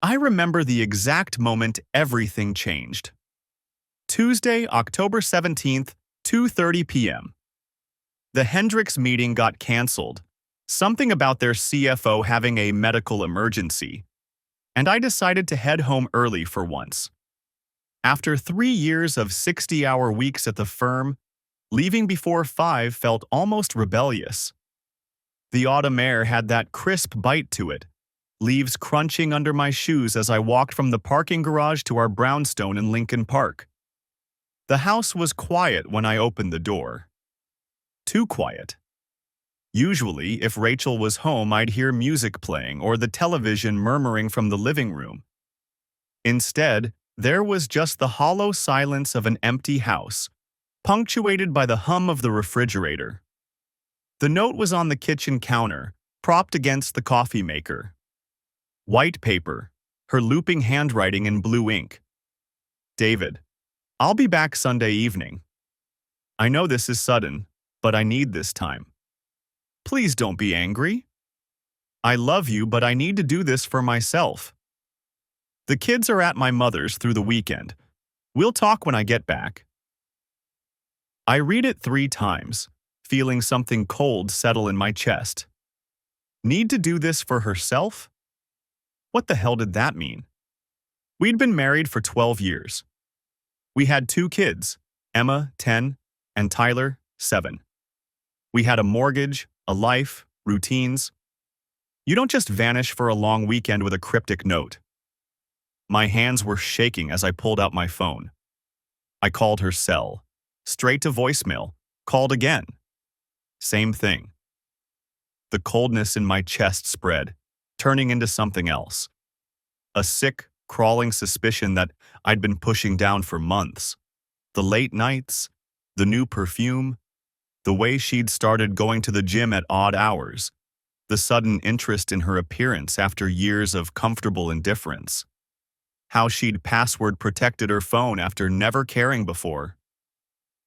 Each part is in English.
I remember the exact moment everything changed. Tuesday, October 17th, 2:30 p.m. The Hendricks meeting got canceled. Something about their CFO having a medical emergency. And I decided to head home early for once. After 3 years of 60-hour weeks at the firm, leaving before 5 felt almost rebellious. The autumn air had that crisp bite to it, leaves crunching under my shoes as I walked from the parking garage to our brownstone in Lincoln Park. The house was quiet when I opened the door. Too quiet. Usually, if Rachel was home, I'd hear music playing or the television murmuring from the living room. Instead, there was just the hollow silence of an empty house, punctuated by the hum of the refrigerator. The note was on the kitchen counter, propped against the coffee maker. White paper, her looping handwriting in blue ink. David, I'll be back Sunday evening. I know this is sudden, but I need this time. Please don't be angry. I love you, but I need to do this for myself. The kids are at my mother's through the weekend. We'll talk when I get back. I read it 3 times, feeling something cold settle in my chest. Need to do this for herself? What the hell did that mean? We'd been married for 12 years. We had 2 kids, Emma, 10, and Tyler, 7. We had a mortgage, a life, routines. You don't just vanish for a long weekend with a cryptic note. My hands were shaking as I pulled out my phone. I called her cell. Straight to voicemail. Called again. Same thing. The coldness in my chest spread, turning into something else. A sick, crawling suspicion that I'd been pushing down for months. The late nights, the new perfume, the way she'd started going to the gym at odd hours, the sudden interest in her appearance after years of comfortable indifference. How she'd password-protected her phone after never caring before.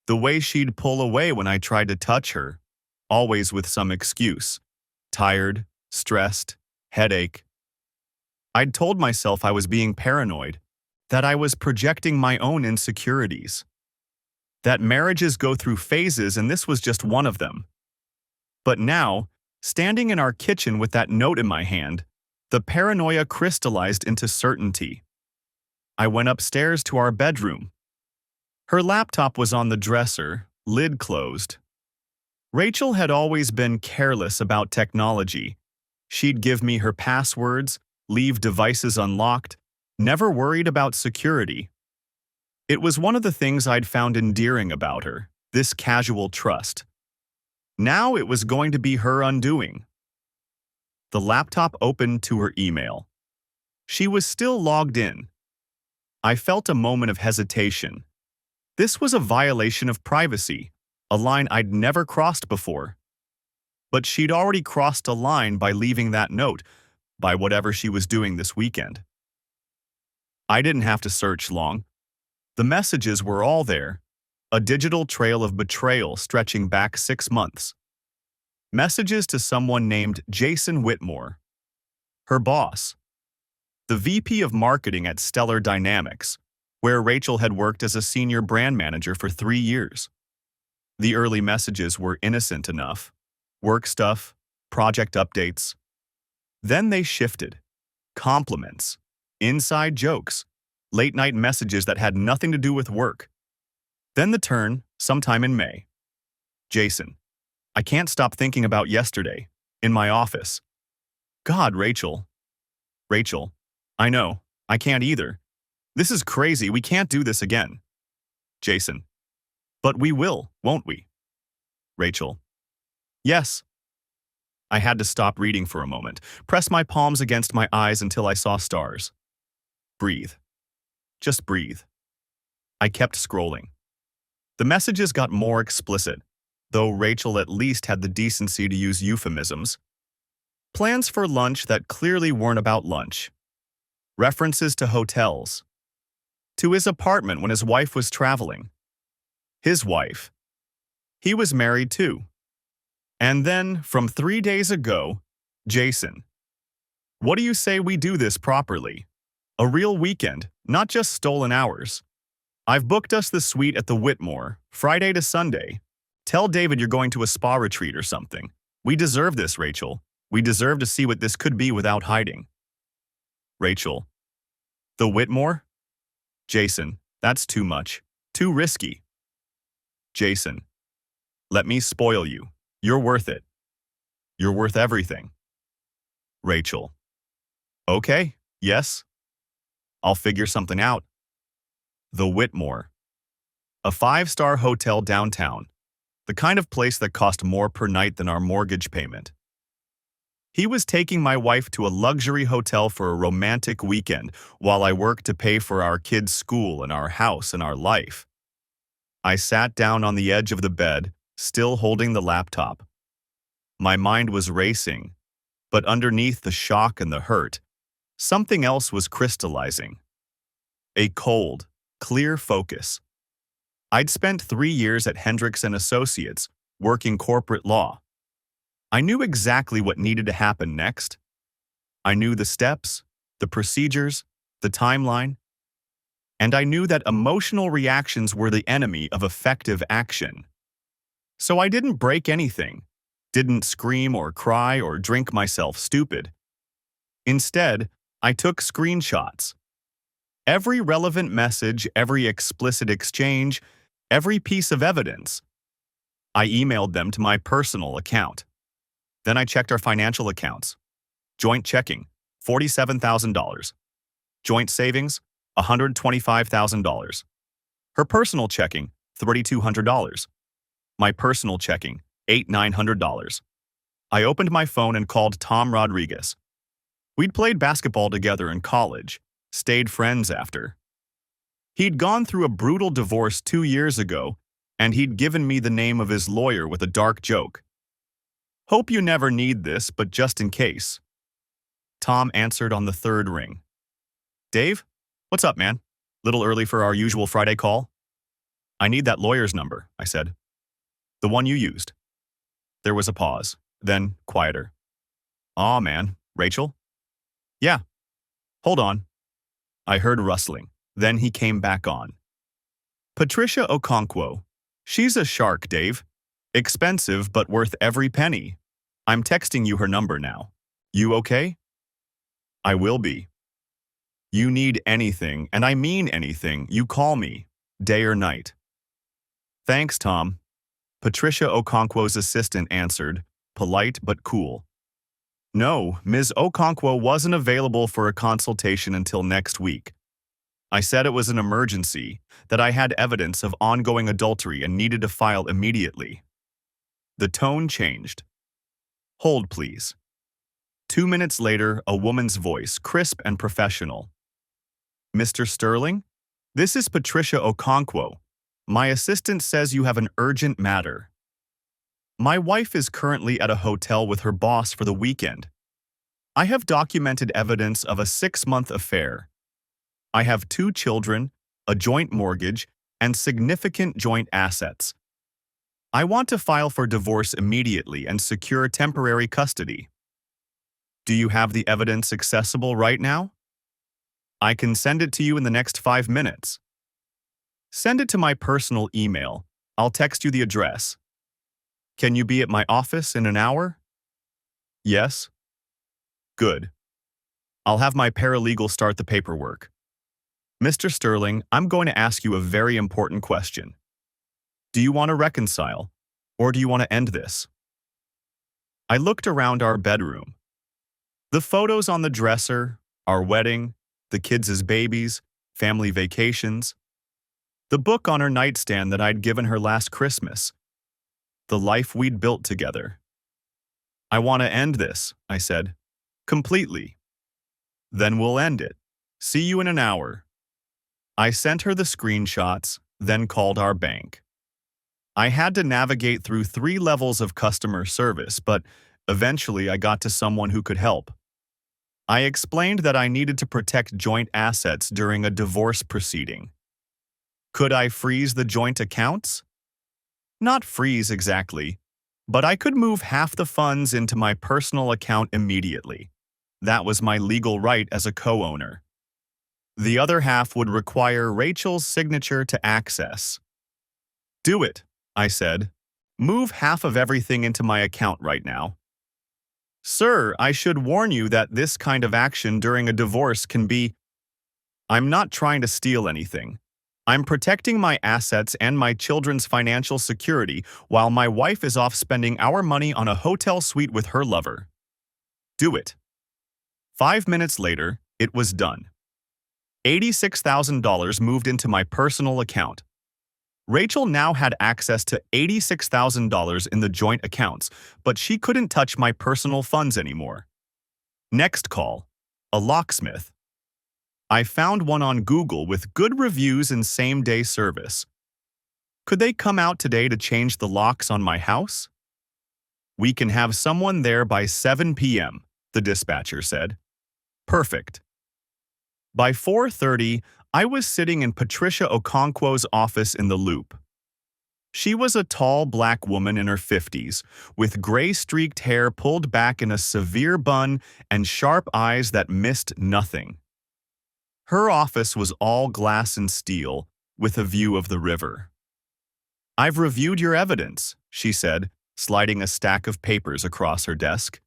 The way she'd pull away when I tried to touch her, always with some excuse. Tired, stressed, headache. I'd told myself I was being paranoid, that I was projecting my own insecurities. That marriages go through phases and this was just one of them. But now, standing in our kitchen with that note in my hand, the paranoia crystallized into certainty. I went upstairs to our bedroom. Her laptop was on the dresser, lid closed. Rachel had always been careless about technology. She'd give me her passwords, leave devices unlocked, never worried about security. It was one of the things I'd found endearing about her, this casual trust. Now it was going to be her undoing. The laptop opened to her email. She was still logged in. I felt a moment of hesitation. This was a violation of privacy, a line I'd never crossed before. But she'd already crossed a line by leaving that note, by whatever she was doing this weekend. I didn't have to search long. The messages were all there, a digital trail of betrayal stretching back 6 months. Messages to someone named Jason Whitmore, her boss, the VP of marketing at Stellar Dynamics, where Rachel had worked as a senior brand manager for 3 years. The early messages were innocent enough, work stuff, project updates. Then they shifted. Compliments, inside jokes, late-night messages that had nothing to do with work. Then the turn, sometime in May. Jason, I can't stop thinking about yesterday, in my office. God, Rachel. Rachel, I know, I can't either. This is crazy, we can't do this again. Jason, but we will, won't we? Rachel, yes. I had to stop reading for a moment, press my palms against my eyes until I saw stars. Breathe. Just breathe. I kept scrolling. The messages got more explicit, though Rachel at least had the decency to use euphemisms. Plans for lunch that clearly weren't about lunch. References to hotels. To his apartment when his wife was traveling. His wife. He was married too. And then, from 3 days ago, Jason. What do you say we do this properly? A real weekend, not just stolen hours. I've booked us the suite at the Whitmore, Friday to Sunday. Tell David you're going to a spa retreat or something. We deserve this, Rachel. We deserve to see what this could be without hiding. Rachel. The Whitmore? Jason, that's too much. Too risky. Jason. Let me spoil you. You're worth it. You're worth everything. Rachel. Okay, yes. I'll figure something out. The Whitmore. A 5-star hotel downtown. The kind of place that cost more per night than our mortgage payment. He was taking my wife to a luxury hotel for a romantic weekend while I worked to pay for our kids' school and our house and our life. I sat down on the edge of the bed, still holding the laptop. My mind was racing, but underneath the shock and the hurt, something else was crystallizing. A cold, clear focus. I'd spent 3 years at Hendricks & Associates, working corporate law. I knew exactly what needed to happen next. I knew the steps, the procedures, the timeline, and I knew that emotional reactions were the enemy of effective action. So I didn't break anything, didn't scream or cry or drink myself stupid. Instead, I took screenshots. Every relevant message, every explicit exchange, every piece of evidence. I emailed them to my personal account. Then I checked our financial accounts. Joint checking, $47,000. Joint savings, $125,000. Her personal checking, $3,200. My personal checking, $8,900. I opened my phone and called Tom Rodriguez. We'd played basketball together in college, stayed friends after. He'd gone through a brutal divorce 2 years ago, and he'd given me the name of his lawyer with a dark joke. Hope you never need this, but just in case. Tom answered on the 3rd ring. Dave? What's up, man? Little early for our usual Friday call? I need that lawyer's number, I said. The one you used. There was a pause, then quieter. Aw, man. Rachel? Yeah. Hold on. I heard rustling. Then he came back on. Patricia Okonkwo. She's a shark, Dave. Expensive, but worth every penny. I'm texting you her number now. You okay? I will be. You need anything, and I mean anything, you call me, day or night. Thanks, Tom. Patricia Okonkwo's assistant answered, polite but cool. No, Ms. Okonkwo wasn't available for a consultation until next week. I said it was an emergency, that I had evidence of ongoing adultery and needed to file immediately. The tone changed. Hold, please. 2 minutes later, a woman's voice, crisp and professional. Mr. Sterling? This is Patricia Okonkwo. My assistant says you have an urgent matter. My wife is currently at a hotel with her boss for the weekend. I have documented evidence of a 6-month affair. I have 2 children, a joint mortgage, and significant joint assets. I want to file for divorce immediately and secure temporary custody. Do you have the evidence accessible right now? I can send it to you in the next 5 minutes. Send it to my personal email. I'll text you the address. Can you be at my office in an hour? Yes? Good. I'll have my paralegal start the paperwork. Mr. Sterling, I'm going to ask you a very important question. Do you want to reconcile, or do you want to end this? I looked around our bedroom. The photos on the dresser, our wedding, the kids as babies, family vacations. The book on her nightstand that I'd given her last Christmas. The life we'd built together. I want to end this, I said. Completely. Then we'll end it. See you in an hour. I sent her the screenshots, then called our bank. I had to navigate through 3 levels of customer service, but eventually I got to someone who could help. I explained that I needed to protect joint assets during a divorce proceeding. Could I freeze the joint accounts? Not freeze exactly, but I could move half the funds into my personal account immediately. That was my legal right as a co-owner. The other half would require Rachel's signature to access. Do it, I said. Move half of everything into my account right now. Sir, I should warn you that this kind of action during a divorce can be— I'm not trying to steal anything. I'm protecting my assets and my children's financial security while my wife is off spending our money on a hotel suite with her lover. Do it. 5 minutes later, it was done. $86,000 moved into my personal account. Rachel now had access to $86,000 in the joint accounts, but she couldn't touch my personal funds anymore. Next call, a locksmith. I found one on Google with good reviews and same-day service. Could they come out today to change the locks on my house? We can have someone there by 7 p.m., the dispatcher said. Perfect. By 4:30, I was sitting in Patricia Okonkwo's office in the Loop. She was a tall black woman in her 50s, with gray-streaked hair pulled back in a severe bun and sharp eyes that missed nothing. Her office was all glass and steel, with a view of the river. I've reviewed your evidence, she said, sliding a stack of papers across her desk.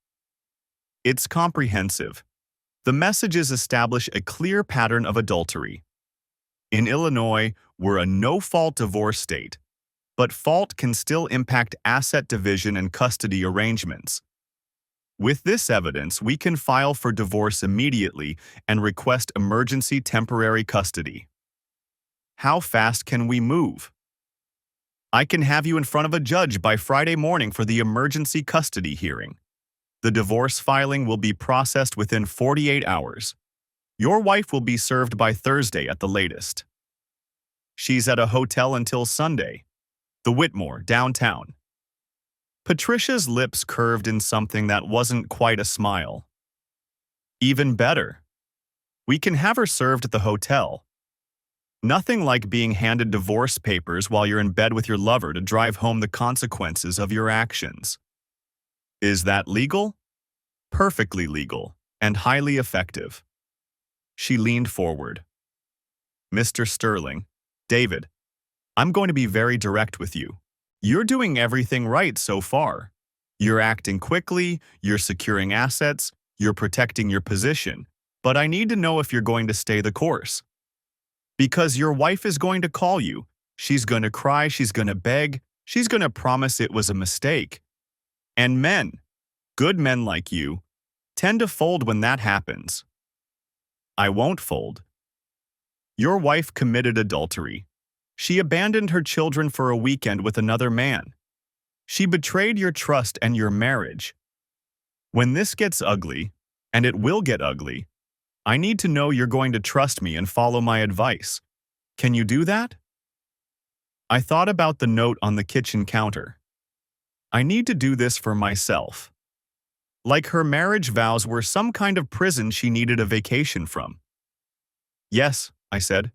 It's comprehensive. The messages establish a clear pattern of adultery. In Illinois, we're a no-fault divorce state, but fault can still impact asset division and custody arrangements. With this evidence, we can file for divorce immediately and request emergency temporary custody. How fast can we move? I can have you in front of a judge by Friday morning for the emergency custody hearing. The divorce filing will be processed within 48 hours. Your wife will be served by Thursday at the latest. She's at a hotel until Sunday, the Whitmore, downtown. Patricia's lips curved in something that wasn't quite a smile. Even better. We can have her served at the hotel. Nothing like being handed divorce papers while you're in bed with your lover to drive home the consequences of your actions. Is that legal? Perfectly legal and highly effective. She leaned forward. Mr. Sterling, David, I'm going to be very direct with you. You're doing everything right so far. You're acting quickly, you're securing assets, you're protecting your position, but I need to know if you're going to stay the course. Because your wife is going to call you. She's going to cry, she's going to beg, she's going to promise it was a mistake. And men, good men like you, tend to fold when that happens. I won't fold. Your wife committed adultery. She abandoned her children for a weekend with another man. She betrayed your trust and your marriage. When this gets ugly, and it will get ugly, I need to know you're going to trust me and follow my advice. Can you do that? I thought about the note on the kitchen counter. I need to do this for myself. Like her marriage vows were some kind of prison she needed a vacation from. Yes, I said.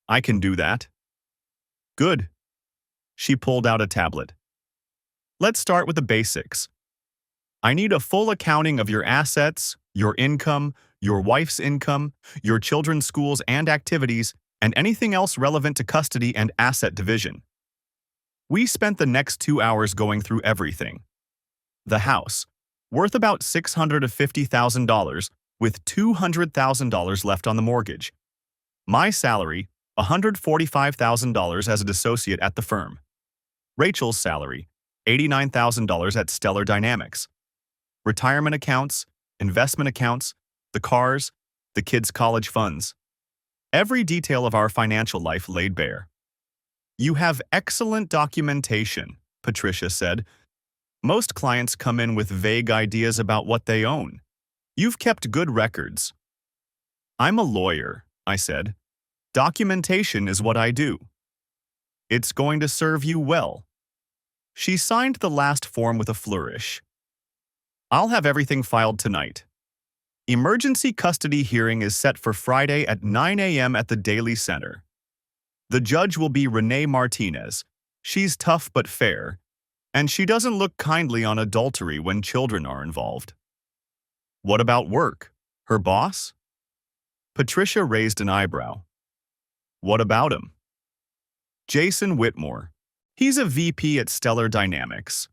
I can do that. Good. She pulled out a tablet. Let's start with the basics. I need a full accounting of your assets, your income, your wife's income, your children's schools and activities, and anything else relevant to custody and asset division. We spent the next 2 hours going through everything. The house, worth about $650,000, with $200,000 left on the mortgage. My salary, $145,000 as an associate at the firm. Rachel's salary, $89,000 at Stellar Dynamics. Retirement accounts, investment accounts, the cars, the kids' college funds. Every detail of our financial life laid bare. You have excellent documentation, Patricia said. Most clients come in with vague ideas about what they own. You've kept good records. I'm a lawyer, I said. Documentation is what I do. It's going to serve you well. She signed the last form with a flourish. I'll have everything filed tonight. Emergency custody hearing is set for Friday at 9 a.m. at the Daily Center. The judge will be Renee Martinez. She's tough but fair, and she doesn't look kindly on adultery when children are involved. What about work? Her boss? Patricia raised an eyebrow. What about him? Jason Whitmore. He's a VP at Stellar Dynamics.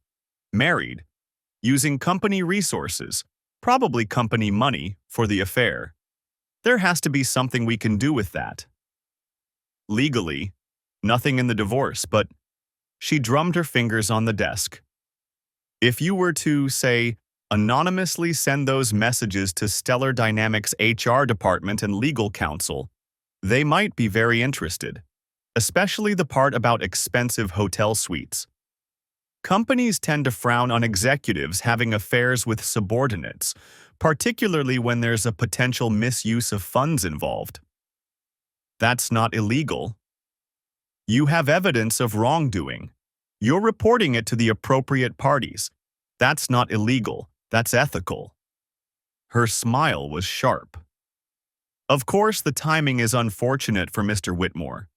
Married. Using company resources, probably company money, for the affair. There has to be something we can do with that. Legally, nothing in the divorce, but she drummed her fingers on the desk. If you were to, say, anonymously send those messages to Stellar Dynamics' HR department and legal counsel, they might be very interested, especially the part about expensive hotel suites. Companies tend to frown on executives having affairs with subordinates, particularly when there's a potential misuse of funds involved. That's not illegal. You have evidence of wrongdoing. You're reporting it to the appropriate parties. That's not illegal. That's ethical. Her smile was sharp. Of course, the timing is unfortunate for Mr. Whitmore.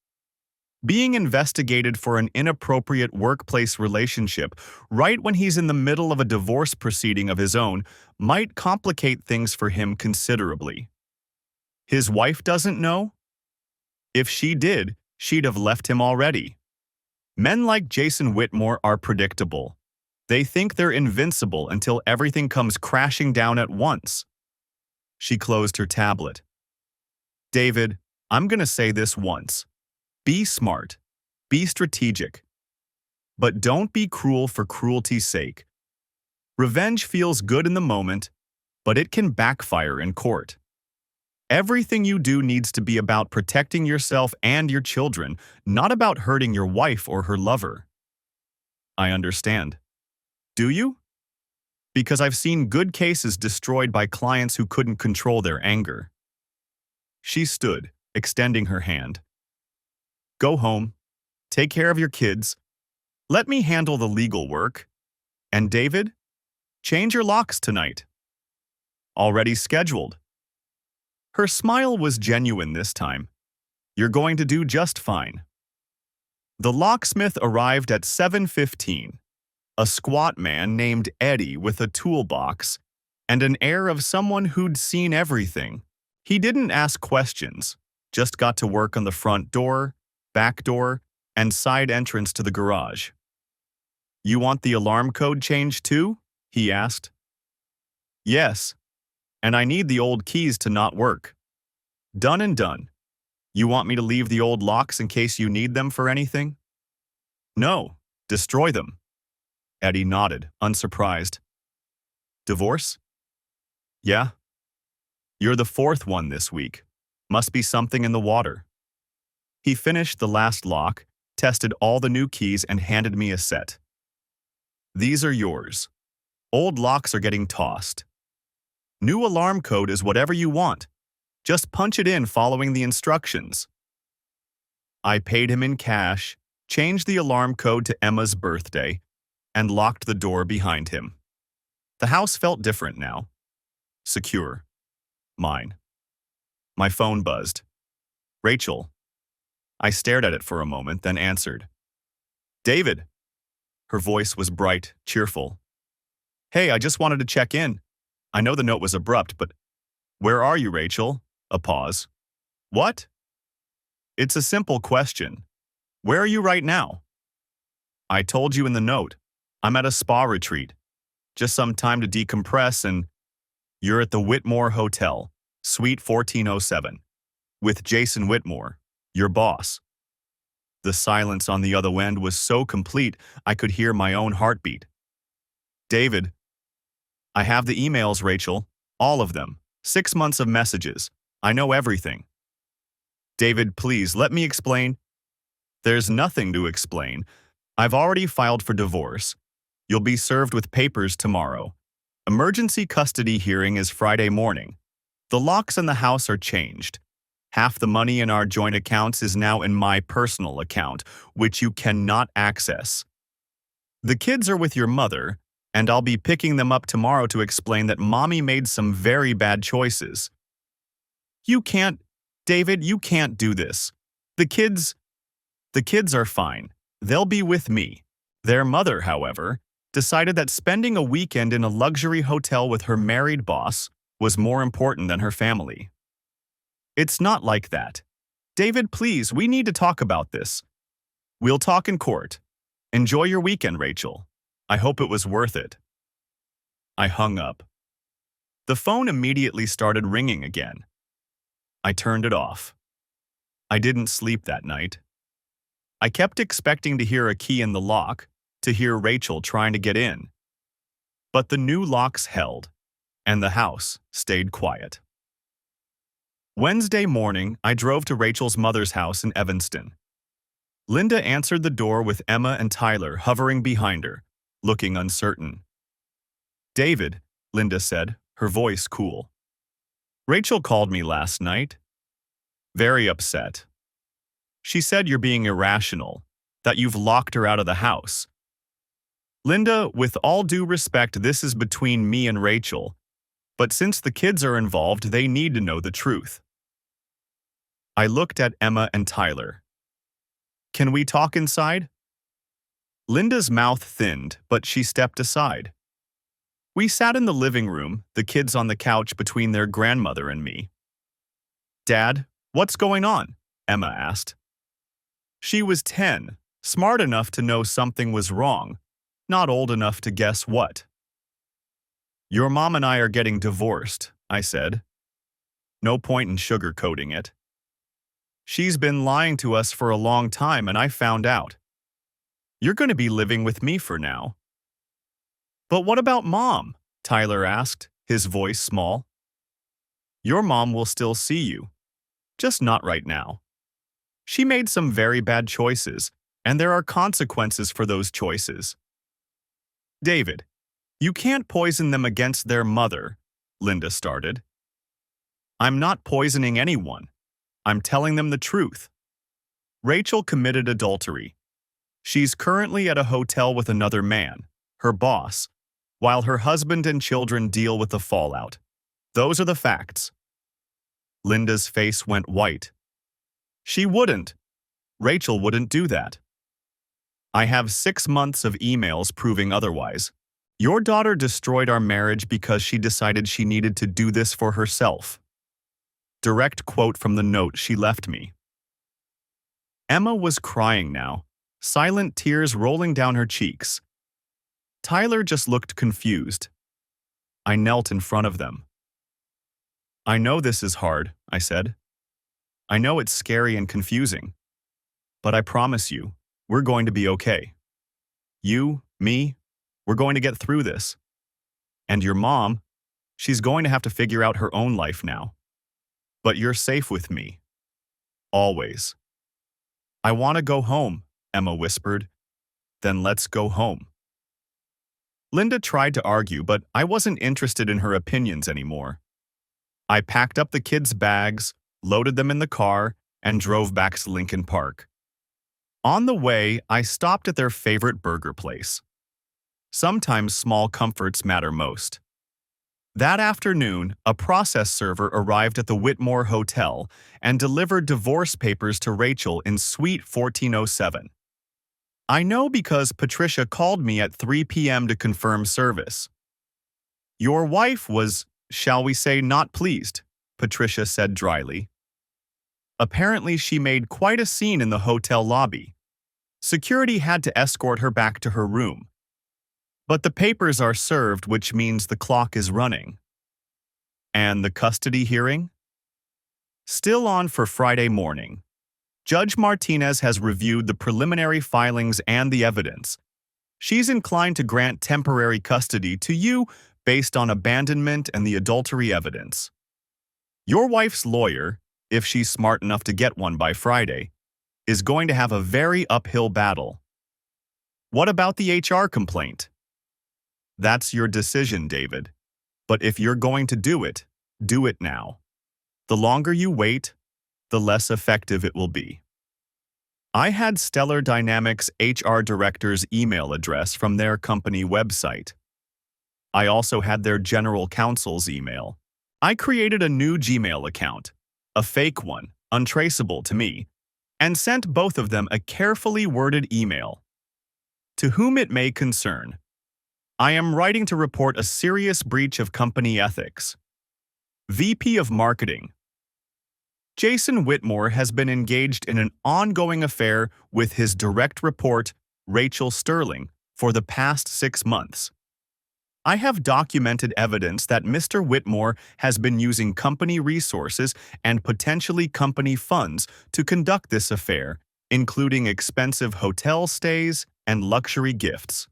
Being investigated for an inappropriate workplace relationship right when he's in the middle of a divorce proceeding of his own might complicate things for him considerably. His wife doesn't know? If she did, she'd have left him already. Men like Jason Whitmore are predictable. They think they're invincible until everything comes crashing down at once. She closed her tablet. David, I'm going to say this once. Be smart. Be strategic. But don't be cruel for cruelty's sake. Revenge feels good in the moment, but it can backfire in court. Everything you do needs to be about protecting yourself and your children, not about hurting your wife or her lover. I understand. Do you? Because I've seen good cases destroyed by clients who couldn't control their anger. She stood, extending her hand. Go home. Take care of your kids. Let me handle the legal work. And David, change your locks tonight. Already scheduled. Her smile was genuine this time. You're going to do just fine. The locksmith arrived at 7:15. A squat man named Eddie with a toolbox and an air of someone who'd seen everything. He didn't ask questions, just got to work on the front door, back door, and side entrance to the garage. You want the alarm code changed too? He asked. Yes, and I need the old keys to not work. Done and done. You want me to leave the old locks in case you need them for anything? No, destroy them. Eddie nodded, unsurprised. Divorce? Yeah. You're the fourth one this week. Must be something in the water. He finished the last lock, tested all the new keys, and handed me a set. These are yours. Old locks are getting tossed. New alarm code is whatever you want. Just punch it in following the instructions. I paid him in cash, changed the alarm code to Emma's birthday, and locked the door behind him. The house felt different now. Secure. Mine. My phone buzzed. Rachel. I stared at it for a moment, then answered. David. Her voice was bright, cheerful. Hey, I just wanted to check in. I know the note was abrupt, but where are you, Rachel? A pause. What? It's a simple question. Where are you right now? I told you in the note. I'm at a spa retreat. Just some time to decompress, and you're at the Whitmore Hotel, Suite 1407, with Jason Whitmore, your boss. The silence on the other end was so complete I could hear my own heartbeat. David. I have the emails, Rachel. All of them. 6 months of messages. I know everything. David, please, let me explain. There's nothing to explain. I've already filed for divorce. You'll be served with papers tomorrow. Emergency custody hearing is Friday morning. The locks in the house are changed. Half the money in our joint accounts is now in my personal account, which you cannot access. The kids are with your mother, and I'll be picking them up tomorrow to explain that Mommy made some very bad choices. You can't, David, you can't do this. The kids are fine. They'll be with me. Their mother, however, decided that spending a weekend in a luxury hotel with her married boss was more important than her family. It's not like that. David, please, we need to talk about this. We'll talk in court. Enjoy your weekend, Rachel. I hope it was worth it. I hung up. The phone immediately started ringing again. I turned it off. I didn't sleep that night. I kept expecting to hear a key in the lock, to hear Rachel trying to get in. But the new locks held, and the house stayed quiet. Wednesday morning, I drove to Rachel's mother's house in Evanston. Linda answered the door with Emma and Tyler hovering behind her, looking uncertain. David, Linda said, her voice cool. Rachel called me last night. Very upset. She said you're being irrational, that you've locked her out of the house. Linda, with all due respect, this is between me and Rachel, but since the kids are involved, they need to know the truth. I looked at Emma and Tyler. Can we talk inside? Linda's mouth thinned, but she stepped aside. We sat in the living room, the kids on the couch between their grandmother and me. Dad, what's going on? Emma asked. She was 10, smart enough to know something was wrong, not old enough to guess what. Your mom and I are getting divorced, I said. No point in sugarcoating it. She's been lying to us for a long time and I found out. You're going to be living with me for now. But what about Mom? Tyler asked, his voice small. Your mom will still see you, just not right now. She made some very bad choices, and there are consequences for those choices. David, you can't poison them against their mother, Linda started. I'm not poisoning anyone. I'm telling them the truth. Rachel committed adultery. She's currently at a hotel with another man, her boss, while her husband and children deal with the fallout. Those are the facts. Linda's face went white. She wouldn't. Rachel wouldn't do that. I have 6 months of emails proving otherwise. Your daughter destroyed our marriage because she decided she needed to do this for herself. Direct quote from the note she left me. Emma was crying now, silent tears rolling down her cheeks. Tyler just looked confused. I knelt in front of them. I know this is hard, I said. I know it's scary and confusing. But I promise you, we're going to be okay. You, me, we're going to get through this. And your mom, she's going to have to figure out her own life now. But you're safe with me. Always. I want to go home, Emma whispered. Then let's go home. Linda tried to argue, but I wasn't interested in her opinions anymore. I packed up the kids' bags, loaded them in the car, and drove back to Lincoln Park. On the way, I stopped at their favorite burger place. Sometimes small comforts matter most. That afternoon, a process server arrived at the Whitmore Hotel and delivered divorce papers to Rachel in Suite 1407. I know because Patricia called me at 3 p.m. to confirm service. Your wife was, shall we say, not pleased, Patricia said dryly. Apparently, she made quite a scene in the hotel lobby. Security had to escort her back to her room. But the papers are served, which means the clock is running. And the custody hearing? Still on for Friday morning. Judge Martinez has reviewed the preliminary filings and the evidence. She's inclined to grant temporary custody to you based on abandonment and the adultery evidence. Your wife's lawyer, if she's smart enough to get one by Friday, is going to have a very uphill battle. What about the HR complaint? That's your decision, David. But if you're going to do it now. The longer you wait, the less effective it will be. I had Stellar Dynamics HR director's email address from their company website. I also had their general counsel's email. I created a new Gmail account, a fake one, untraceable to me, and sent both of them a carefully worded email. To whom it may concern, I am writing to report a serious breach of company ethics. VP of Marketing. Jason Whitmore has been engaged in an ongoing affair with his direct report, Rachel Sterling, for the past 6 months. I have documented evidence that Mr. Whitmore has been using company resources and potentially company funds to conduct this affair, including expensive hotel stays and luxury gifts.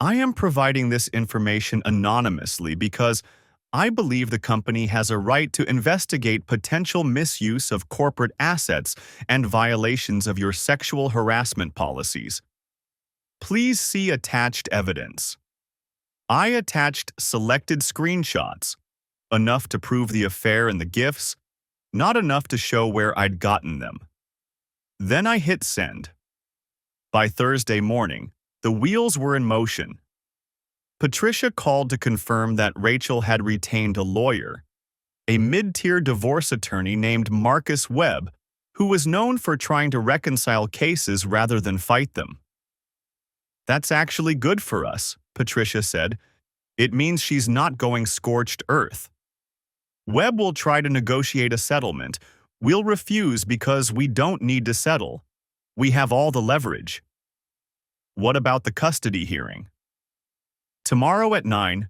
I am providing this information anonymously because I believe the company has a right to investigate potential misuse of corporate assets and violations of your sexual harassment policies. Please see attached evidence. I attached selected screenshots, enough to prove the affair and the gifts, not enough to show where I'd gotten them. Then I hit send. By Thursday morning, the wheels were in motion. Patricia called to confirm that Rachel had retained a lawyer, a mid-tier divorce attorney named Marcus Webb, who was known for trying to reconcile cases rather than fight them. "That's actually good for us," Patricia said. "It means she's not going scorched earth. Webb will try to negotiate a settlement. We'll refuse because we don't need to settle. We have all the leverage." "What about the custody hearing?" "Tomorrow at 9.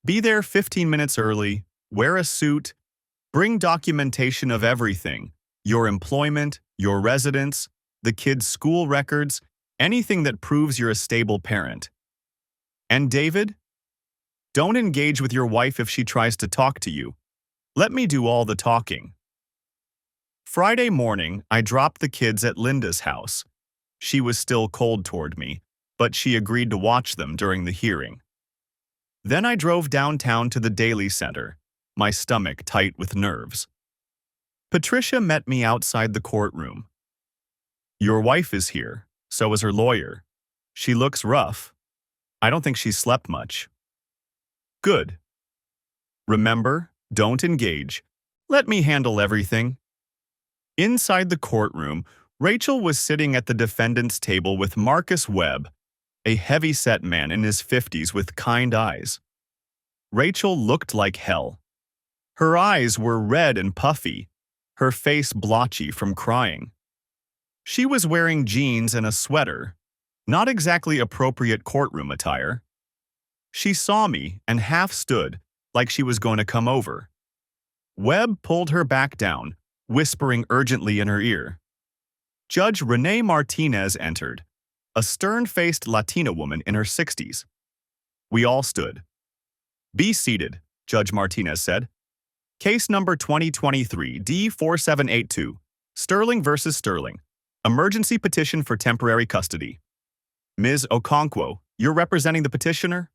Be there 15 minutes early, wear a suit, bring documentation of everything, your employment, your residence, the kids' school records, anything that proves you're a stable parent. And David? Don't engage with your wife if she tries to talk to you. Let me do all the talking." Friday morning, I dropped the kids at Linda's house. She was still cold toward me, but she agreed to watch them during the hearing. Then I drove downtown to the Daily Center, my stomach tight with nerves. Patricia met me outside the courtroom. "Your wife is here, so is her lawyer. She looks rough. I don't think she's slept much." "Good. Remember, don't engage. Let me handle everything." Inside the courtroom, Rachel was sitting at the defendant's table with Marcus Webb, a heavy-set man in his 50s with kind eyes. Rachel looked like hell. Her eyes were red and puffy, her face blotchy from crying. She was wearing jeans and a sweater, not exactly appropriate courtroom attire. She saw me and half stood, like she was going to come over. Webb pulled her back down, whispering urgently in her ear. Judge Renee Martinez entered, a stern-faced Latina woman in her 60s. We all stood. "Be seated," Judge Martinez said. "Case number 2023 D4782, Sterling versus Sterling. Emergency petition for temporary custody. Ms. Okonkwo, you're representing the petitioner?"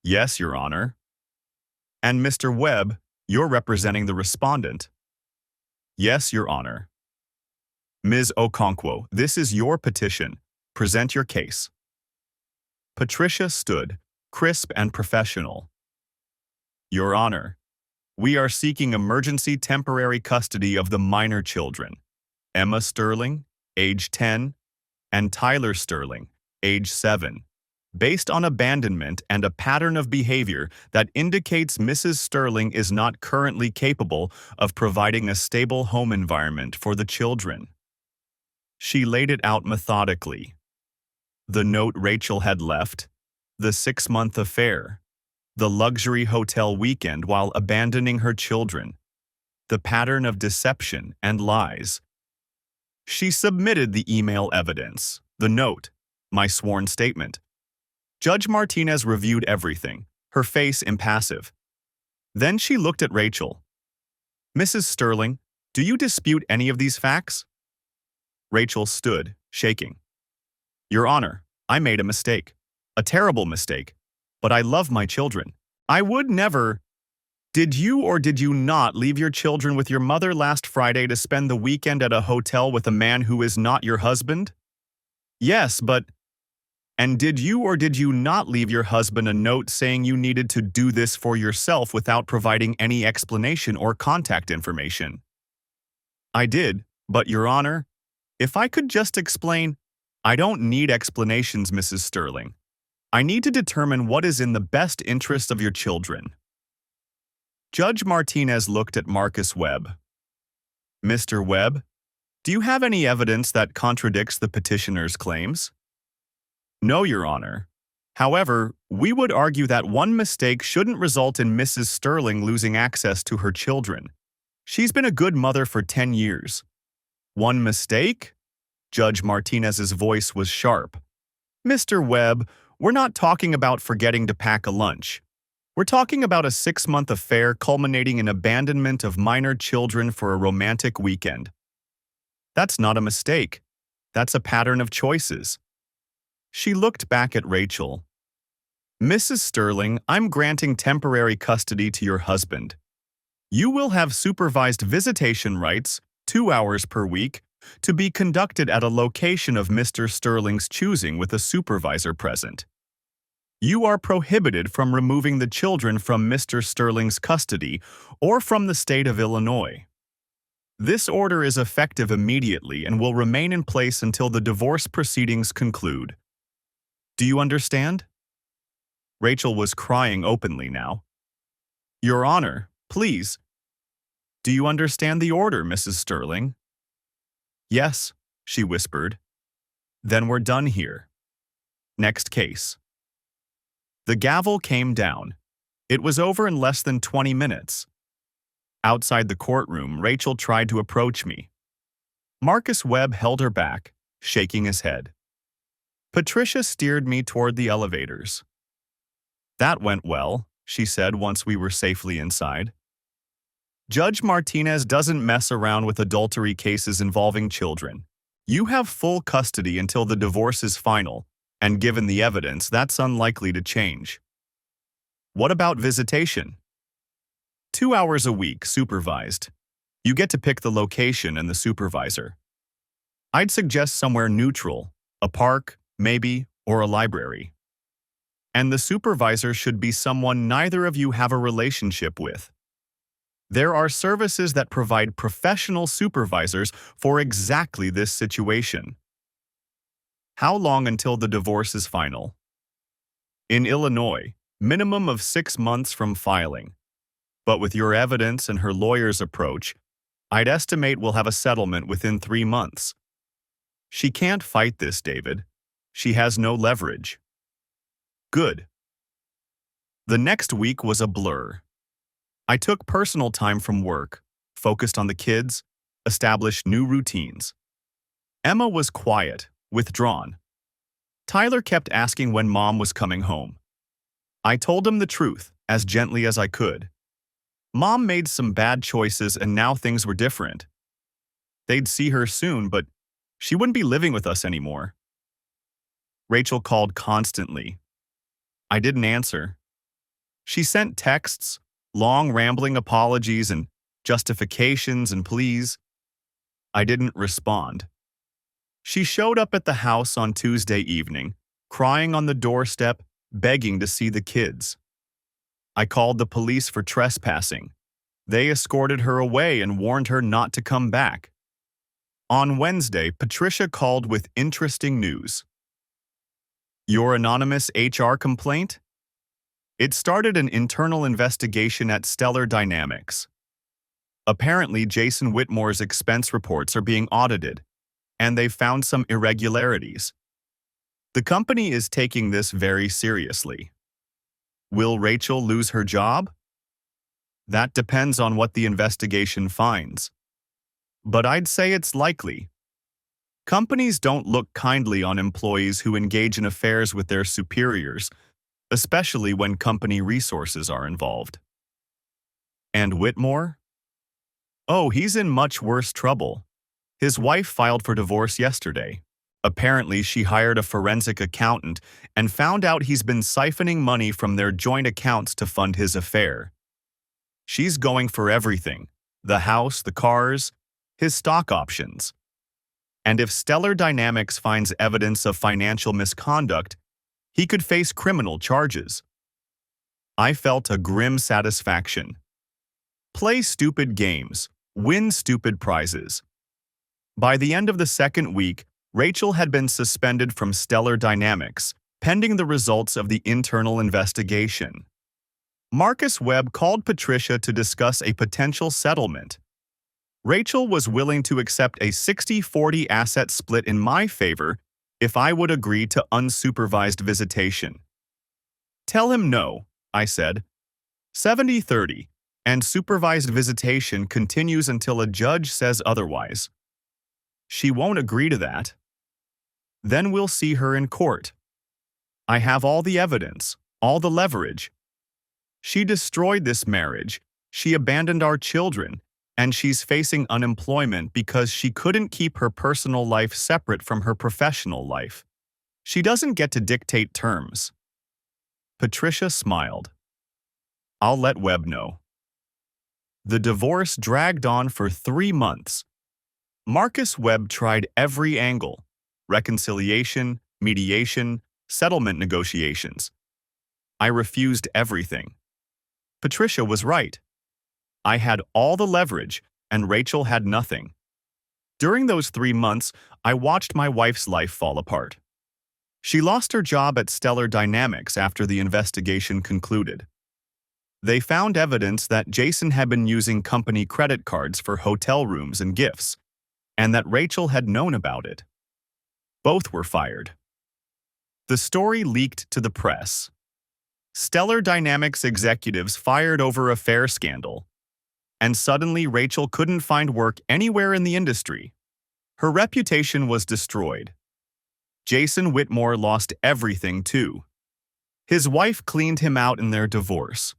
"Yes, Your Honor." "And Mr. Webb, you're representing the respondent?" "Yes, Your Honor." "Ms. Okonkwo, this is your petition. Present your case." Patricia stood, crisp and professional. "Your Honor, we are seeking emergency temporary custody of the minor children, Emma Sterling, age 10, and Tyler Sterling, age 7, based on abandonment and a pattern of behavior that indicates Mrs. Sterling is not currently capable of providing a stable home environment for the children." She laid it out methodically. The note Rachel had left, the 6-month affair, the luxury hotel weekend while abandoning her children, the pattern of deception and lies. She submitted the email evidence, the note, my sworn statement. Judge Martinez reviewed everything, her face impassive. Then she looked at Rachel. "Mrs. Sterling, do you dispute any of these facts?" Rachel stood, shaking. "Your Honor, I made a mistake. A terrible mistake. But I love my children. I would never—" "Did you or did you not leave your children with your mother last Friday to spend the weekend at a hotel with a man who is not your husband?" "Yes, but—" "And did you or did you not leave your husband a note saying you needed to do this for yourself without providing any explanation or contact information?" "I did, but Your Honor, if I could just explain—" "I don't need explanations, Mrs. Sterling. I need to determine what is in the best interest of your children." Judge Martinez looked at Marcus Webb. Mr. Webb, do you have any evidence that contradicts the petitioner's claims? No, Your Honor. However, we would argue that one mistake shouldn't result in Mrs. Sterling losing access to her children. She's been a good mother for 10 years. One mistake? Judge Martinez's voice was sharp. Mr. Webb, we're not talking about forgetting to pack a lunch. We're talking about a 6-month affair culminating in abandonment of minor children for a romantic weekend. That's not a mistake. That's a pattern of choices. She looked back at Rachel. Mrs. Sterling, I'm granting temporary custody to your husband. You will have supervised visitation rights, 2 hours per week, to be conducted at a location of Mr. Sterling's choosing with a supervisor present. You are prohibited from removing the children from Mr. Sterling's custody or from the state of Illinois. This order is effective immediately and will remain in place until the divorce proceedings conclude. Do you understand? Rachel was crying openly now. Your Honor, please. Do you understand the order, Mrs. Sterling? Yes, she whispered. Then we're done here. Next case. The gavel came down. It was over in less than 20 minutes. Outside the courtroom, Rachel tried to approach me. Marcus Webb held her back, shaking his head. Patricia steered me toward the elevators. That went well, she said once we were safely inside. Judge Martinez doesn't mess around with adultery cases involving children. You have full custody until the divorce is final, and given the evidence, that's unlikely to change. What about visitation? 2 hours a week, supervised. You get to pick the location and the supervisor. I'd suggest somewhere neutral, a park, maybe, or a library. And the supervisor should be someone neither of you have a relationship with. There are services that provide professional supervisors for exactly this situation. How long until the divorce is final? In Illinois, minimum of 6 months from filing. But with your evidence and her lawyer's approach, I'd estimate we'll have a settlement within 3 months. She can't fight this, David. She has no leverage. Good. The next week was a blur. I took personal time from work, focused on the kids, established new routines. Emma was quiet, withdrawn. Tyler kept asking when Mom was coming home. I told him the truth, as gently as I could. Mom made some bad choices and now things were different. They'd see her soon, but she wouldn't be living with us anymore. Rachel called constantly. I didn't answer. She sent texts, long rambling apologies and justifications and pleas. I didn't respond. She showed up at the house on Tuesday evening, crying on the doorstep, begging to see the kids. I called the police for trespassing. They escorted her away and warned her not to come back. On Wednesday, Patricia called with interesting news. Your anonymous HR complaint? It started an internal investigation at Stellar Dynamics. Apparently, Jason Whitmore's expense reports are being audited, and they've found some irregularities. The company is taking this very seriously. Will Rachel lose her job? That depends on what the investigation finds. But I'd say it's likely. Companies don't look kindly on employees who engage in affairs with their superiors, especially when company resources are involved. And Whitmore? Oh, he's in much worse trouble. His wife filed for divorce yesterday. Apparently, she hired a forensic accountant and found out he's been siphoning money from their joint accounts to fund his affair. She's going for everything: the house, the cars, his stock options. And if Stellar Dynamics finds evidence of financial misconduct, he could face criminal charges. I felt a grim satisfaction. Play stupid games, win stupid prizes. By the end of the second week, Rachel had been suspended from Stellar Dynamics, pending the results of the internal investigation. Marcus Webb called Patricia to discuss a potential settlement. Rachel was willing to accept a 60-40 asset split in my favor if I would agree to unsupervised visitation. Tell him no, I said. 70-30, and supervised visitation continues until a judge says otherwise. She won't agree to that. Then we'll see her in court. I have all the evidence, all the leverage. She destroyed this marriage, she abandoned our children, and she's facing unemployment because she couldn't keep her personal life separate from her professional life. She doesn't get to dictate terms. Patricia smiled. I'll let Webb know. The divorce dragged on for 3 months. Marcus Webb tried every angle: reconciliation, mediation, settlement negotiations. I refused everything. Patricia was right. I had all the leverage, and Rachel had nothing. During those 3 months, I watched my wife's life fall apart. She lost her job at Stellar Dynamics after the investigation concluded. They found evidence that Jason had been using company credit cards for hotel rooms and gifts, and that Rachel had known about it. Both were fired. The story leaked to the press. Stellar Dynamics executives fired over affair scandal, and suddenly Rachel couldn't find work anywhere in the industry. Her reputation was destroyed. Jason Whitmore lost everything too. His wife cleaned him out in their divorce.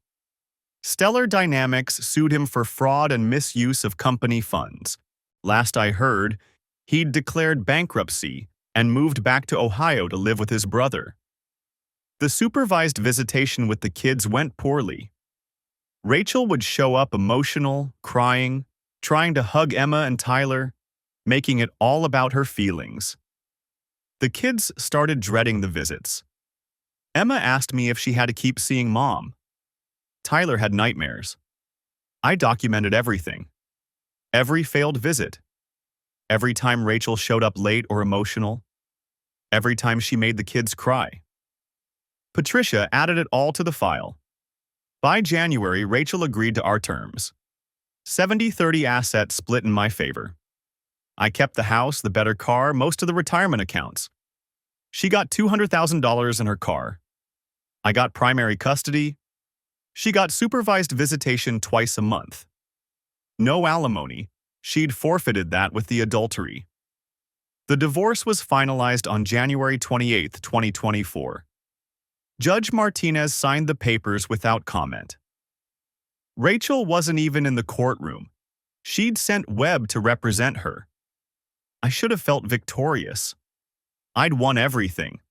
Stellar Dynamics sued him for fraud and misuse of company funds. Last I heard, he'd declared bankruptcy and moved back to Ohio to live with his brother. The supervised visitation with the kids went poorly. Rachel would show up emotional, crying, trying to hug Emma and Tyler, making it all about her feelings. The kids started dreading the visits. Emma asked me if she had to keep seeing Mom. Tyler had nightmares. I documented everything. Every failed visit. Every time Rachel showed up late or emotional. Every time she made the kids cry. Patricia added it all to the file. By January, Rachel agreed to our terms. 70-30 assets split in my favor. I kept the house, the better car, most of the retirement accounts. She got $200,000 in her car. I got primary custody. She got supervised visitation twice a month. No alimony. She'd forfeited that with the adultery. The divorce was finalized on January 28, 2024. Judge Martinez signed the papers without comment. Rachel wasn't even in the courtroom. She'd sent Webb to represent her. I should have felt victorious. I'd won everything.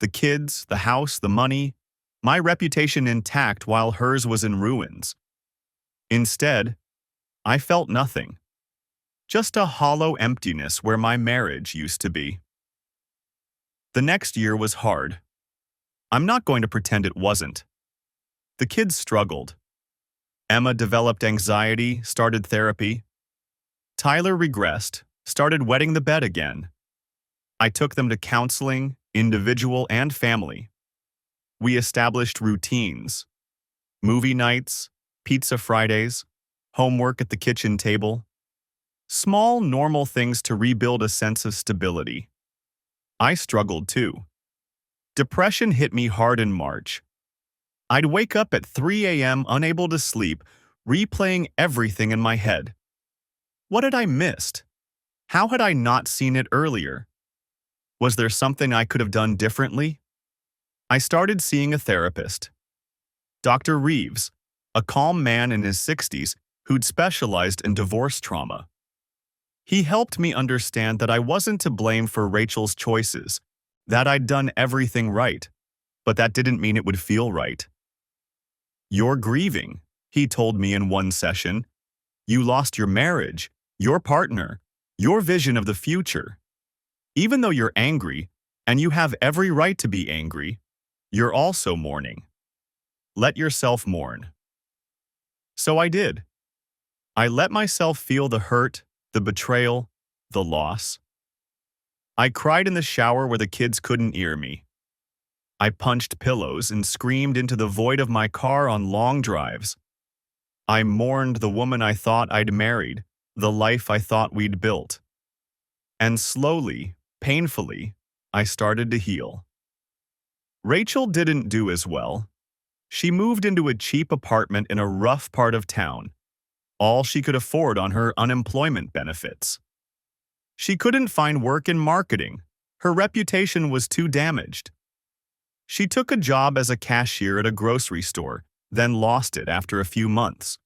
The kids, the house, the money, my reputation intact while hers was in ruins. Instead, I felt nothing. Just a hollow emptiness where my marriage used to be. The next year was hard. I'm not going to pretend it wasn't. The kids struggled. Emma developed anxiety, started therapy. Tyler regressed, started wetting the bed again. I took them to counseling, individual and family. We established routines. Movie nights, pizza Fridays, homework at the kitchen table. Small, normal things to rebuild a sense of stability. I struggled too. Depression hit me hard in March. I'd wake up at 3 a.m. unable to sleep, replaying everything in my head. What had I missed? How had I not seen it earlier? Was there something I could have done differently? I started seeing a therapist. Dr. Reeves, a calm man in his 60s who'd specialized in divorce trauma. He helped me understand that I wasn't to blame for Rachel's choices, that I'd done everything right, but that didn't mean it would feel right. You're grieving, he told me in one session. You lost your marriage, your partner, your vision of the future. Even though you're angry, and you have every right to be angry, you're also mourning. Let yourself mourn. So I did. I let myself feel the hurt, the betrayal, the loss. I cried in the shower where the kids couldn't hear me. I punched pillows and screamed into the void of my car on long drives. I mourned the woman I thought I'd married, the life I thought we'd built. And slowly, painfully, I started to heal. Rachel didn't do as well. She moved into a cheap apartment in a rough part of town, all she could afford on her unemployment benefits. She couldn't find work in marketing. Her reputation was too damaged. She took a job as a cashier at a grocery store, then lost it after a few months.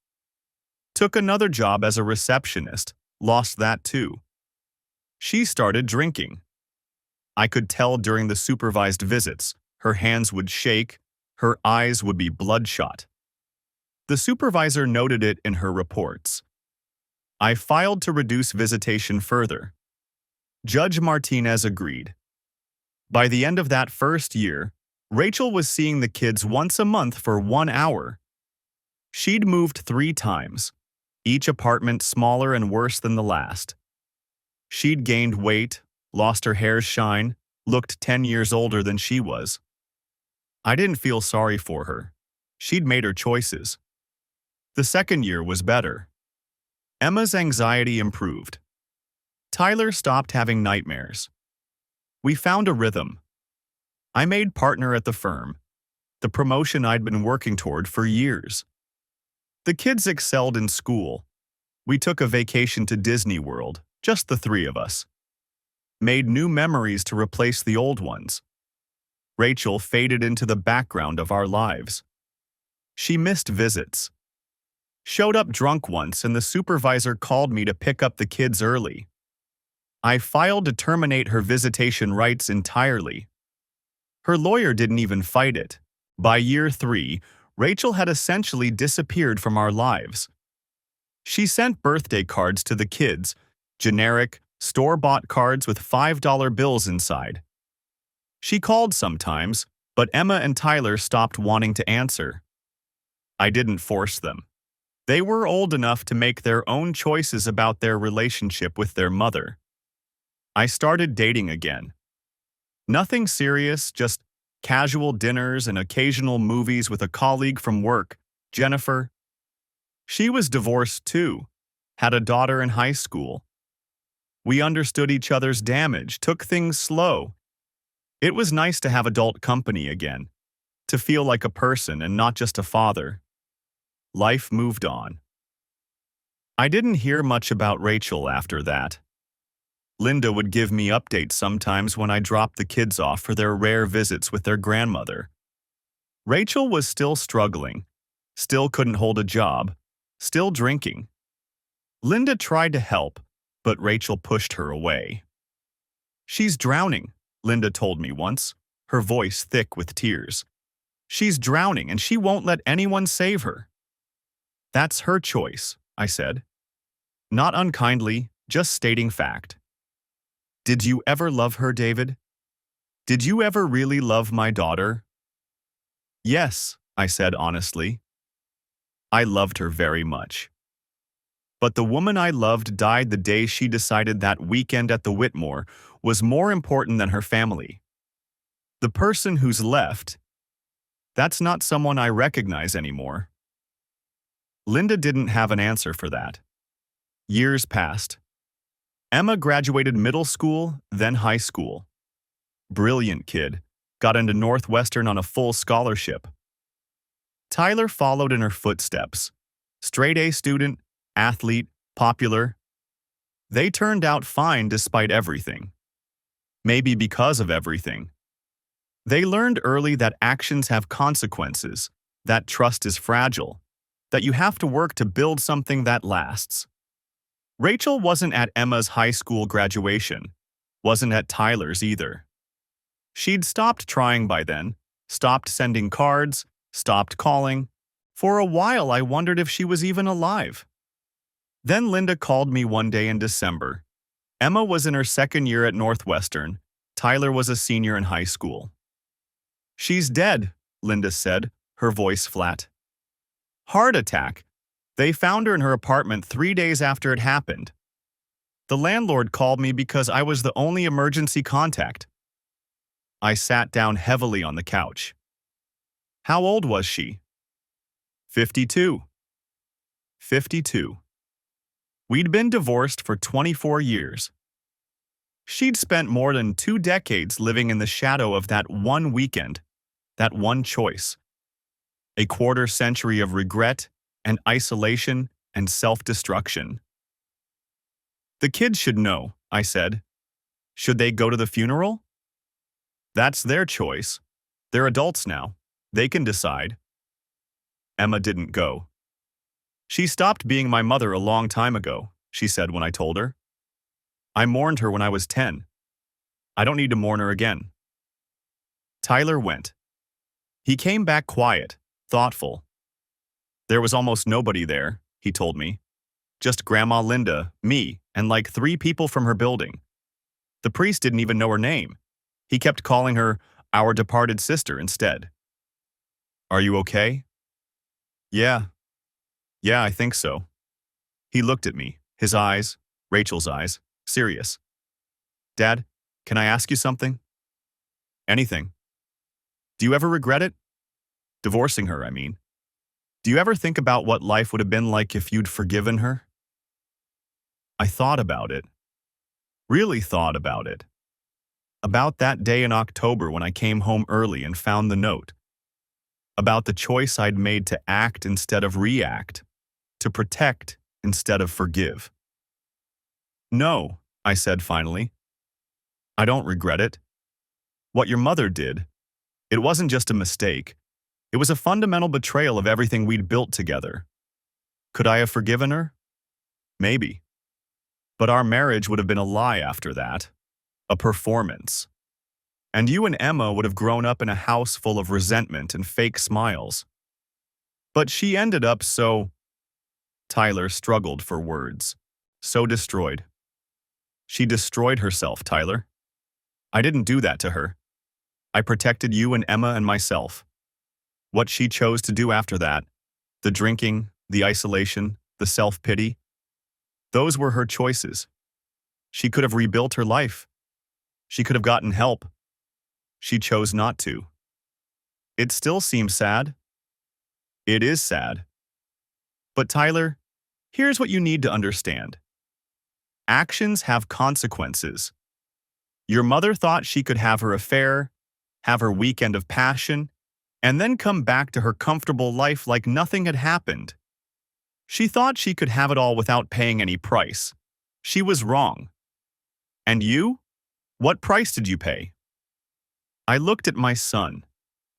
Took another job as a receptionist, lost that too. She started drinking. I could tell during the supervised visits. Her hands would shake, her eyes would be bloodshot. The supervisor noted it in her reports. I filed to reduce visitation further. Judge Martinez agreed. By the end of that first year, Rachel was seeing the kids once a month for 1 hour. She'd moved 3 times, each apartment smaller and worse than the last. She'd gained weight, lost her hair's shine, looked 10 years older than she was. I didn't feel sorry for her. She'd made her choices. The second year was better. Emma's anxiety improved. Tyler stopped having nightmares. We found a rhythm. I made partner at the firm, the promotion I'd been working toward for years. The kids excelled in school. We took a vacation to Disney World, just the 3 of us. Made new memories to replace the old ones. Rachel faded into the background of our lives. She missed visits. Showed up drunk once and the supervisor called me to pick up the kids early. I filed to terminate her visitation rights entirely. Her lawyer didn't even fight it. By year 3, Rachel had essentially disappeared from our lives. She sent birthday cards to the kids, generic, store-bought cards with $5 bills inside. She called sometimes, but Emma and Tyler stopped wanting to answer. I didn't force them. They were old enough to make their own choices about their relationship with their mother. I started dating again. Nothing serious, just casual dinners and occasional movies with a colleague from work, Jennifer. She was divorced too, had a daughter in high school. We understood each other's damage, took things slow. It was nice to have adult company again, to feel like a person and not just a father. Life moved on. I didn't hear much about Rachel after that. Linda would give me updates sometimes when I dropped the kids off for their rare visits with their grandmother. Rachel was still struggling, still couldn't hold a job, still drinking. Linda tried to help, but Rachel pushed her away. She's drowning, Linda told me once, her voice thick with tears. She's drowning and she won't let anyone save her. That's her choice, I said. Not unkindly, just stating fact. Did you ever love her, David? Did you ever really love my daughter? Yes, I said honestly. I loved her very much. But the woman I loved died the day she decided that weekend at the Whitmore was more important than her family. The person who's left, that's not someone I recognize anymore. Linda didn't have an answer for that. Years passed. Emma graduated middle school, then high school. Brilliant kid, got into Northwestern on a full scholarship. Tyler followed in her footsteps. Straight-A student, athlete, popular. They turned out fine despite everything. Maybe because of everything. They learned early that actions have consequences, that trust is fragile, that you have to work to build something that lasts. Rachel wasn't at Emma's high school graduation, wasn't at Tyler's either. She'd stopped trying by then, stopped sending cards, stopped calling. For a while I wondered if she was even alive. Then Linda called me one day in December. Emma was in her second year at Northwestern. Tyler was a senior in high school. She's dead, Linda said, her voice flat. Heart attack. They found her in her apartment 3 days after it happened. The landlord called me because I was the only emergency contact. I sat down heavily on the couch. How old was she? 52. 52. We'd been divorced for 24 years. She'd spent more than 2 decades living in the shadow of that one weekend, that one choice. A quarter-century of regret and isolation and self-destruction. The kids should know, I said. Should they go to the funeral? That's their choice. They're adults now. They can decide. Emma didn't go. She stopped being my mother a long time ago, she said when I told her. I mourned her when I was 10. I don't need to mourn her again. Tyler went. He came back quiet, thoughtful. There was almost nobody there, he told me. Just Grandma Linda, me, and like 3 people from her building. The priest didn't even know her name. He kept calling her our departed sister instead. Are you okay? Yeah, I think so. He looked at me, his eyes, Rachel's eyes, serious. Dad, can I ask you something? Anything. Do you ever regret it? Divorcing her, I mean. Do you ever think about what life would have been like if you'd forgiven her? I thought about it. Really thought about it. About that day in October when I came home early and found the note. About the choice I'd made to act instead of react, to protect instead of forgive. No, I said finally. I don't regret it. What your mother did, it wasn't just a mistake. It was a fundamental betrayal of everything we'd built together. Could I have forgiven her? Maybe. But our marriage would have been a lie after that. A performance. And you and Emma would have grown up in a house full of resentment and fake smiles. But she ended up so... Tyler struggled for words. So destroyed. She destroyed herself, Tyler. I didn't do that to her. I protected you and Emma and myself. What she chose to do after that, the drinking, the isolation, the self-pity, those were her choices. She could have rebuilt her life. She could have gotten help. She chose not to. It still seems sad. It is sad. But Tyler, here's what you need to understand. Actions have consequences. Your mother thought she could have her affair, have her weekend of passion, and then come back to her comfortable life like nothing had happened. She thought she could have it all without paying any price. She was wrong. And you? What price did you pay? I looked at my son,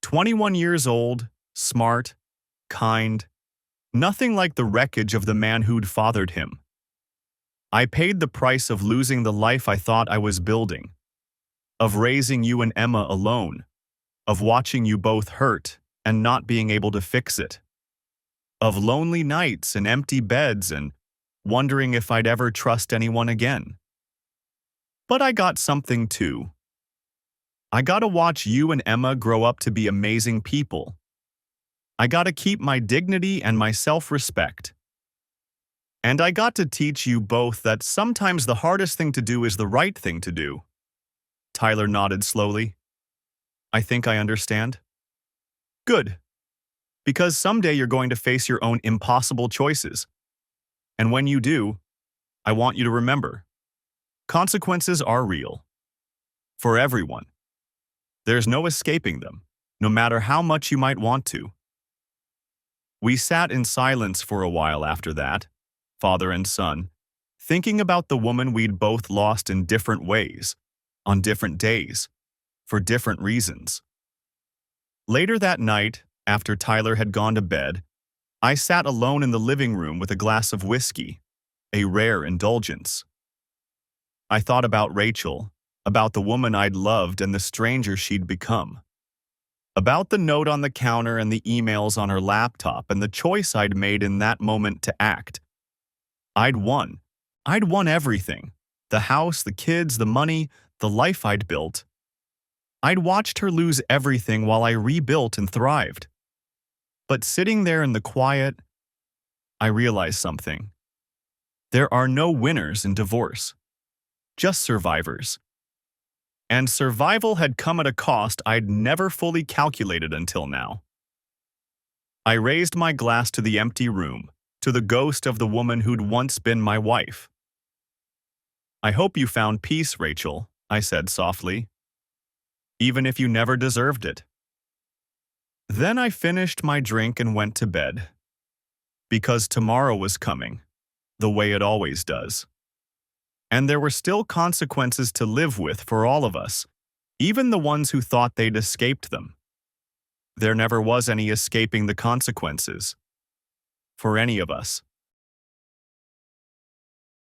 21 years old, smart, kind, nothing like the wreckage of the man who'd fathered him. I paid the price of losing the life I thought I was building, of raising you and Emma alone, of watching you both hurt and not being able to fix it, of lonely nights and empty beds and wondering if I'd ever trust anyone again. But I got something too. I got to watch you and Emma grow up to be amazing people. I got to keep my dignity and my self-respect. And I got to teach you both that sometimes the hardest thing to do is the right thing to do. Tyler nodded slowly. I think I understand. Good. Because someday you're going to face your own impossible choices. And when you do, I want you to remember, consequences are real. For everyone. There's no escaping them, no matter how much you might want to. We sat in silence for a while after that, father and son, thinking about the woman we'd both lost in different ways, on different days, for different reasons. Later that night, after Tyler had gone to bed, I sat alone in the living room with a glass of whiskey, a rare indulgence. I thought about Rachel, about the woman I'd loved and the stranger she'd become. About the note on the counter and the emails on her laptop and the choice I'd made in that moment to act. I'd won. I'd won everything. The house, the kids, the money, the life I'd built. I'd watched her lose everything while I rebuilt and thrived. But sitting there in the quiet, I realized something. There are no winners in divorce. Just survivors. And survival had come at a cost I'd never fully calculated until now. I raised my glass to the empty room, to the ghost of the woman who'd once been my wife. I hope you found peace, Rachel, I said softly, even if you never deserved it. Then I finished my drink and went to bed, because tomorrow was coming, the way it always does. And there were still consequences to live with for all of us, even the ones who thought they'd escaped them. There never was any escaping the consequences, for any of us.